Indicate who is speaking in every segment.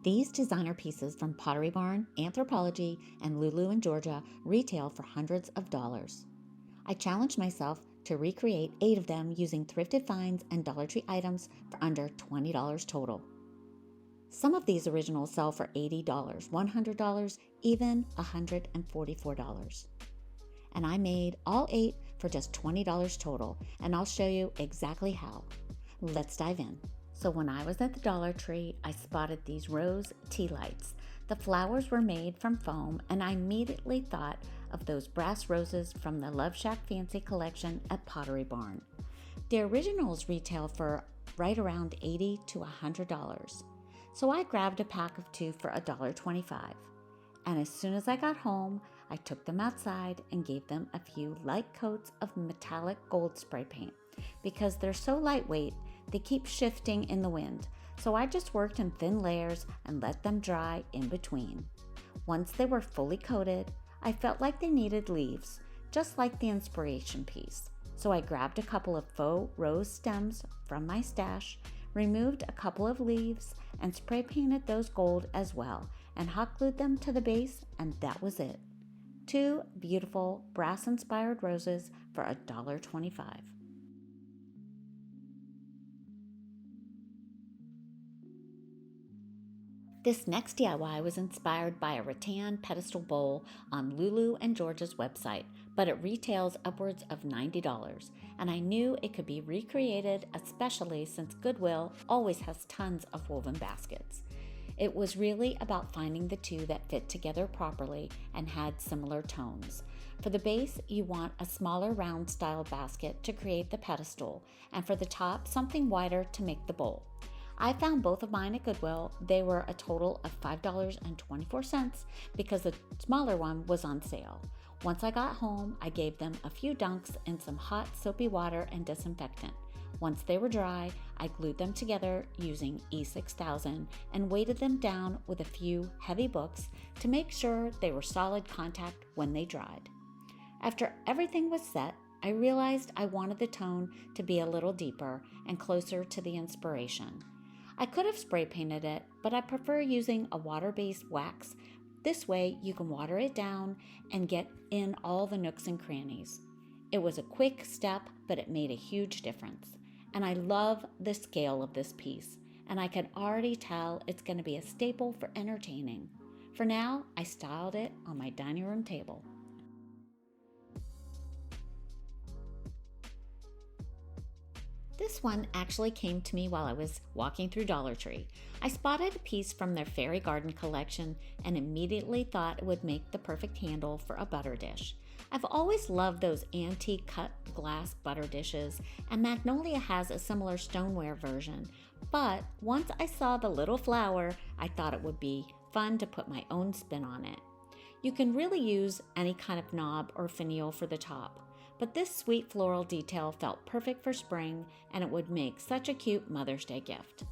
Speaker 1: These designer pieces from Pottery Barn, Anthropologie, and Lulu and Georgia retail for hundreds of dollars. I challenged myself to recreate 8 of them using thrifted finds and Dollar Tree items for under $20 total. Some of these originals sell for $80, $100, even $144. And I made all 8 for just $20 total, and I'll show you exactly how. Let's dive in. So when I was at the Dollar Tree, I spotted these rose tea lights. The flowers were made from foam, and I immediately thought of those brass roses from the LoveShackFancy collection at Pottery Barn. The originals retail for right around $80 to $100. So I grabbed a pack of 2 for $1.25. And as soon as I got home, I took them outside and gave them a few light coats of metallic gold spray paint. Because they're so lightweight, they keep shifting in the wind. So I just worked in thin layers and let them dry in between. Once they were fully coated, I felt like they needed leaves, just like the inspiration piece. So I grabbed a couple of faux rose stems from my stash, removed a couple of leaves, and spray painted those gold as well, and hot glued them to the base, and that was it. 2 beautiful brass-inspired roses for $1.25. This next DIY was inspired by a rattan pedestal bowl on Lulu and Georgia's website, but it retails upwards of $90, and I knew it could be recreated, especially since Goodwill always has tons of woven baskets. It was really about finding the 2 that fit together properly and had similar tones. For the base, you want a smaller round style basket to create the pedestal, and for the top, something wider to make the bowl. I found both of mine at Goodwill. They were a total of $5.24 because the smaller one was on sale. Once I got home, I gave them a few dunks in some hot soapy water and disinfectant. Once they were dry, I glued them together using E6000 and weighted them down with a few heavy books to make sure they were solid contact when they dried. After everything was set, I realized I wanted the tone to be a little deeper and closer to the inspiration. I could have spray painted it, but I prefer using a water-based wax. This way you can water it down and get in all the nooks and crannies. It was a quick step, but it made a huge difference. And I love the scale of this piece, and I can already tell it's going to be a staple for entertaining. For now, I styled it on my dining room table. This one actually came to me while I was walking through Dollar Tree. I spotted a piece from their Fairy Garden collection and immediately thought it would make the perfect handle for a butter dish. I've always loved those antique cut glass butter dishes, and Magnolia has a similar stoneware version. But once I saw the little flower, I thought it would be fun to put my own spin on it. You can really use any kind of knob or finial for the top, but this sweet floral detail felt perfect for spring, and it would make such a cute Mother's Day gift.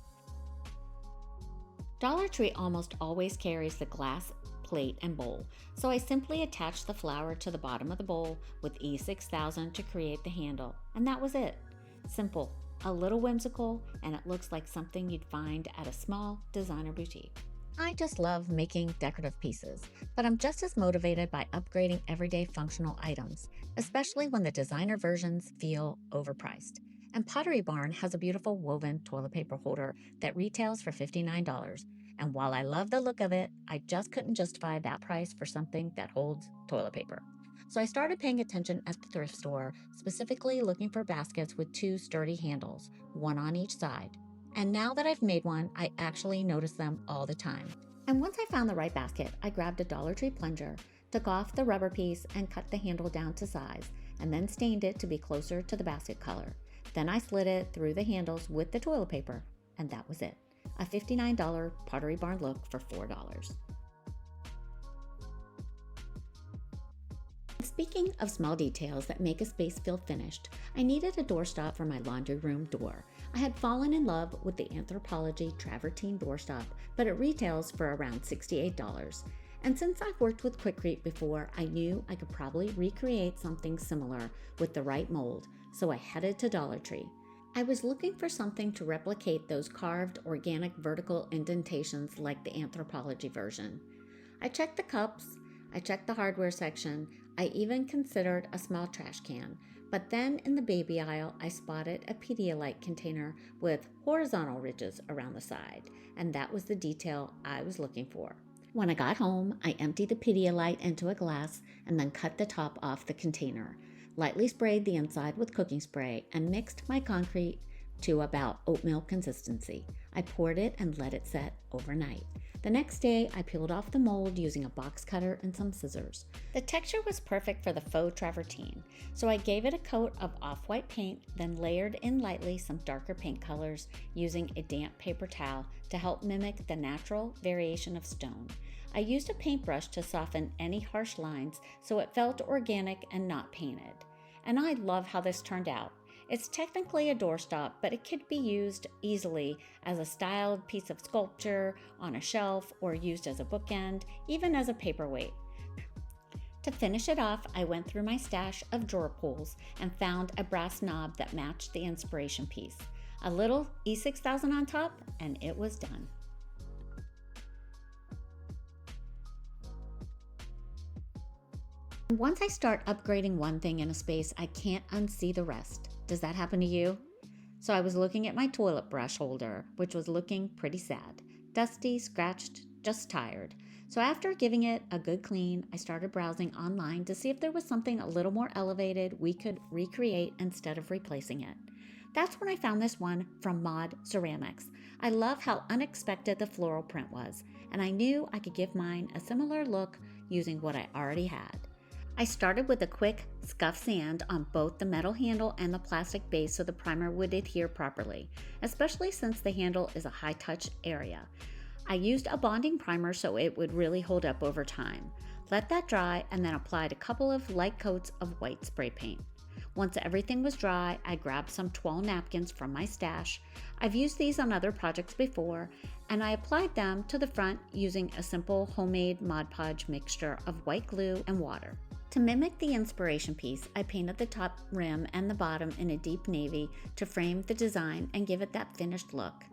Speaker 1: Dollar Tree almost always carries the glass plate and bowl, so I simply attached the flower to the bottom of the bowl with E6000 to create the handle, and that was it. Simple, a little whimsical, and it looks like something you'd find at a small designer boutique. I just love making decorative pieces, but I'm just as motivated by upgrading everyday functional items, especially when the designer versions feel overpriced. And Pottery Barn has a beautiful woven toilet paper holder that retails for $59. And while I love the look of it, I just couldn't justify that price for something that holds toilet paper. So I started paying attention at the thrift store, specifically looking for baskets with 2 sturdy handles, one on each side. And now that I've made one, I actually notice them all the time. And once I found the right basket, I grabbed a Dollar Tree plunger, took off the rubber piece and cut the handle down to size, and then stained it to be closer to the basket color. Then I slid it through the handles with the toilet paper, and that was it. A $59 Pottery Barn look for $4. Speaking of small details that make a space feel finished, I needed a doorstop for my laundry room door. I had fallen in love with the Anthropologie Travertine doorstop, but it retails for around $68. And since I've worked with Quikrete before, I knew I could probably recreate something similar with the right mold, so I headed to Dollar Tree. I was looking for something to replicate those carved organic vertical indentations like the Anthropologie version. I checked the cups, I checked the hardware section, I even considered a small trash can, but then in the baby aisle I spotted a Pedialyte container with horizontal ridges around the side, and that was the detail I was looking for. When I got home, I emptied the Pedialyte into a glass and then cut the top off the container, lightly sprayed the inside with cooking spray, and mixed my concrete to about oatmeal consistency. I poured it and let it set overnight. The next day, I peeled off the mold using a box cutter and some scissors. The texture was perfect for the faux travertine, so I gave it a coat of off-white paint, then layered in lightly some darker paint colors using a damp paper towel to help mimic the natural variation of stone. I used a paintbrush to soften any harsh lines so it felt organic and not painted. And I love how this turned out. It's technically a doorstop, but it could be used easily as a styled piece of sculpture on a shelf or used as a bookend, even as a paperweight. To finish it off, I went through my stash of drawer pulls and found a brass knob that matched the inspiration piece. A little E6000 on top, and it was done. Once I start upgrading one thing in a space, I can't unsee the rest. Does that happen to you? So I was looking at my toilet brush holder, which was looking pretty sad. Dusty, scratched, just tired. So after giving it a good clean, I started browsing online to see if there was something a little more elevated we could recreate instead of replacing it. That's when I found this one from Mod Ceramics. I love how unexpected the floral print was, and I knew I could give mine a similar look using what I already had. I started with a quick scuff sand on both the metal handle and the plastic base so the primer would adhere properly, especially since the handle is a high-touch area. I used a bonding primer so it would really hold up over time. Let that dry and then applied a couple of light coats of white spray paint. Once everything was dry, I grabbed some twill napkins from my stash. I've used these on other projects before, and I applied them to the front using a simple homemade Mod Podge mixture of white glue and water. To mimic the inspiration piece, I painted the top rim and the bottom in a deep navy to frame the design and give it that finished look.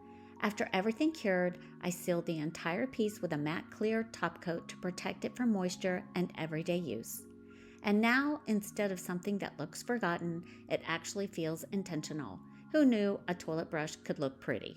Speaker 1: After everything cured, I sealed the entire piece with a matte clear top coat to protect it from moisture and everyday use. And now, instead of something that looks forgotten, it actually feels intentional. Who knew a toilet brush could look pretty?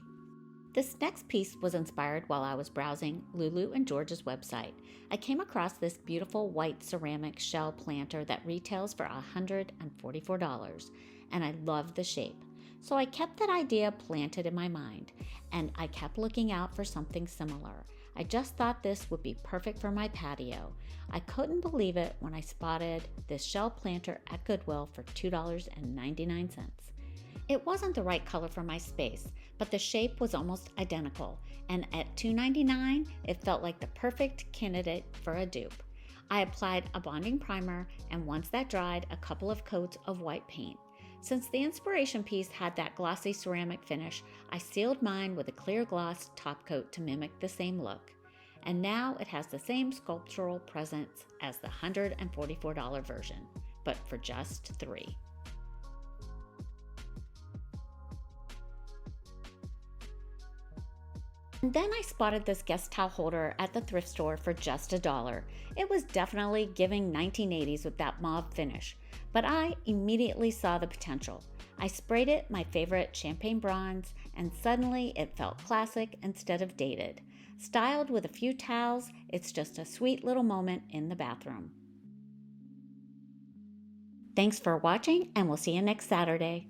Speaker 1: This next piece was inspired while I was browsing Lulu and Georgia's website. I came across this beautiful white ceramic shell planter that retails for $144, and I loved the shape. So I kept that idea planted in my mind, and I kept looking out for something similar. I just thought this would be perfect for my patio. I couldn't believe it when I spotted this shell planter at Goodwill for $2.99. It wasn't the right color for my space, but the shape was almost identical, and at $2.99, it felt like the perfect candidate for a dupe. I applied a bonding primer, and once that dried, a couple of coats of white paint. Since the inspiration piece had that glossy ceramic finish, I sealed mine with a clear gloss top coat to mimic the same look. And now it has the same sculptural presence as the $144 version, but for just $3. And then I spotted this guest towel holder at the thrift store for just $1. It was definitely giving 1980s with that mauve finish, but I immediately saw the potential. I sprayed it my favorite champagne bronze, and suddenly it felt classic instead of dated. Styled with a few towels, it's just a sweet little moment in the bathroom. Thanks for watching, and we'll see you next Saturday.